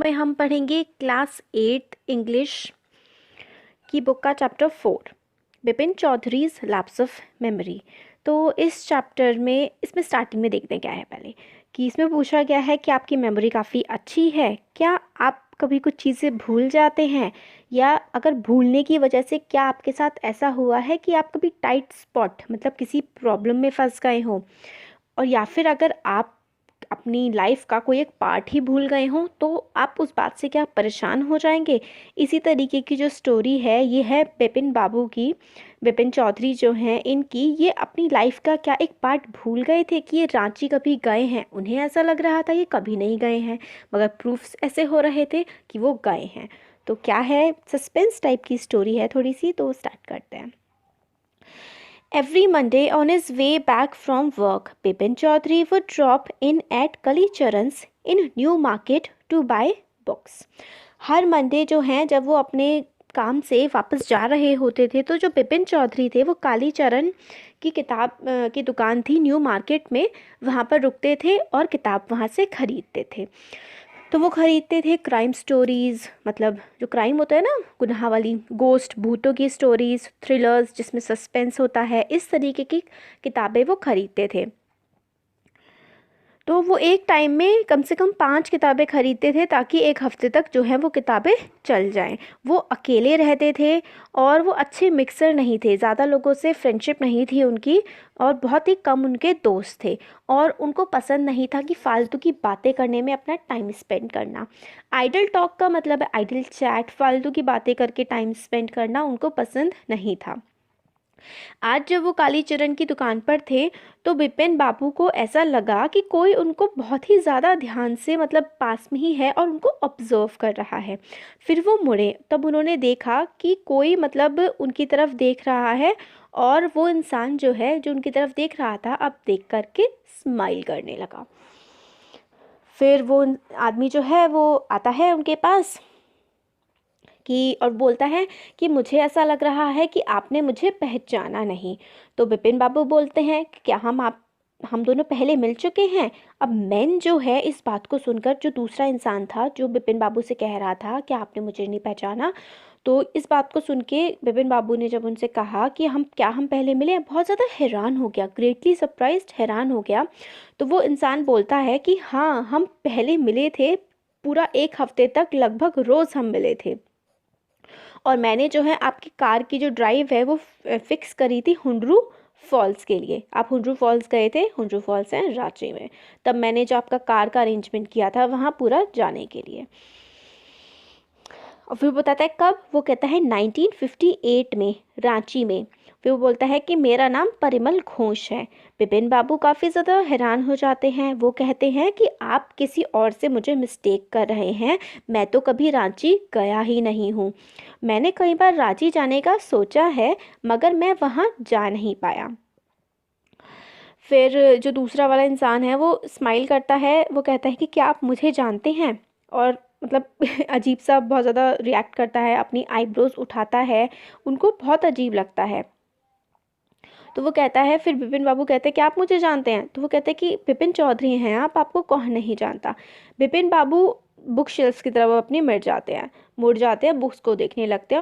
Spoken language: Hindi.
में हम पढ़ेंगे क्लास 8 इंग्लिश की बुक का chapter 4 Bipin Choudhury's lapse of memory. तो इस चैप्टर में इसमें स्टार्टिंग में देखते हैं क्या है पहले कि इसमें पूछा गया है कि आपकी मेमोरी काफ़ी अच्छी है क्या, आप कभी कुछ चीज़ें भूल जाते हैं, या अगर भूलने की वजह से क्या आपके साथ ऐसा हुआ है कि आप कभी टाइट स्पॉट मतलब किसी प्रॉब्लम में फंस गए हों, और या फिर अगर आप अपनी लाइफ का कोई एक पार्ट ही भूल गए हों तो आप उस बात से क्या परेशान हो जाएंगे। इसी तरीके की जो स्टोरी है ये है बिपिन बाबू की। बिपिन चौधरी जो हैं इनकी, ये अपनी लाइफ का क्या एक पार्ट भूल गए थे कि ये रांची कभी गए हैं। उन्हें ऐसा लग रहा था ये कभी नहीं गए हैं, मगर प्रूफ्स ऐसे हो रहे थे कि वो गए हैं। तो क्या है, सस्पेंस टाइप की स्टोरी है थोड़ी सी, तो स्टार्ट करते हैं। Every Monday on his way back from work, Bipin Chaudhary would drop in at Kali Charan's in New Market to buy books. Her Monday जो हैं जब वो अपने काम से वापस जा रहे होते थे तो जो बिपिन चौधरी थे वो कालीचरण की किताब की दुकान थी न्यू मार्केट में, वहाँ पर रुकते थे और किताब वहाँ से ख़रीदते थे। तो वो ख़रीदते थे क्राइम स्टोरीज़, मतलब जो क्राइम होता है ना, गुनाह वाली, गोस्ट भूतों की स्टोरीज़, थ्रिलर्स जिसमें सस्पेंस होता है, इस तरीके की किताबें वो ख़रीदते थे। तो वो एक टाइम में कम से कम 5 किताबें ख़रीदते थे ताकि एक हफ़्ते तक जो है वो किताबें चल जाएं। वो अकेले रहते थे और वो अच्छे मिक्सर नहीं थे, ज़्यादा लोगों से फ्रेंडशिप नहीं थी उनकी, और बहुत ही कम उनके दोस्त थे, और उनको पसंद नहीं था कि फालतू की बातें करने में अपना टाइम स्पेंड करना। आइडल टॉक का मतलब है आइडल चैट, फालतू की बातें करके टाइम स्पेंड करना उनको पसंद नहीं था। आज जब वो कालीचरण की दुकान पर थे तो बिपिन बाबू को ऐसा लगा कि कोई उनको बहुत ही ज़्यादा ध्यान से, मतलब पास में ही है और उनको ऑब्ज़र्व कर रहा है। फिर वो मुड़े तब उन्होंने देखा कि कोई मतलब उनकी तरफ देख रहा है, और वो इंसान जो है जो उनकी तरफ देख रहा था अब देख करके स्माइल करने लगा। फिर वो आदमी जो है वो आता है उनके पास कि और बोलता है कि मुझे ऐसा लग रहा है कि आपने मुझे पहचाना नहीं। तो बिपिन बाबू बोलते हैं कि क्या हम दोनों पहले मिल चुके हैं। अब मैन जो है इस बात को सुनकर, जो दूसरा इंसान था जो बिपिन बाबू से कह रहा था कि आपने मुझे नहीं पहचाना, तो इस बात को सुन के बिपिन बाबू ने जब उनसे कहा कि हम पहले मिले, बहुत ज़्यादा हैरान हो गया, ग्रेटली सरप्राइज्ड, हैरान हो गया। तो वो इंसान बोलता है कि हाँ, हम पहले मिले थे, पूरा एक हफ्ते तक लगभग रोज़ हम मिले थे, और मैंने जो है आपकी कार की जो ड्राइव है वो फिक्स करी थी हुंड्रू फॉल्स के लिए। आप हुंड्रू फॉल्स गए थे, हुंड्रू फॉल्स हैं रांची में, तब मैंने जो आपका कार का अरेंजमेंट किया था वहाँ पूरा जाने के लिए। और फिर बताता है कब, वो कहता है 1958 में रांची में। फिर वो बोलता है कि मेरा नाम परिमल घोष है। बिपिन बाबू काफ़ी ज़्यादा हैरान हो जाते हैं, वो कहते हैं कि आप किसी और से मुझे मिस्टेक कर रहे हैं, मैं तो कभी रांची गया ही नहीं हूँ। मैंने कई बार रांची जाने का सोचा है मगर मैं वहाँ जा नहीं पाया। फिर जो दूसरा वाला इंसान है वो स्माइल करता है, वो कहता है कि क्या आप मुझे जानते हैं, और मतलब अजीब सा बहुत ज़्यादा रिएक्ट करता है, अपनी आईब्रोज उठाता है, उनको बहुत अजीब लगता है। तो वो कहता है, फिर बिपिन बाबू कहते हैं कि आप मुझे जानते हैं। तो वो कहते हैं कि बिपिन चौधरी हैं आप, आपको कौन नहीं जानता। बिपिन बाबू बुक शेल्फ्स की तरफ अपनी मुड़ जाते हैं, बुक्स को देखने लगते हैं।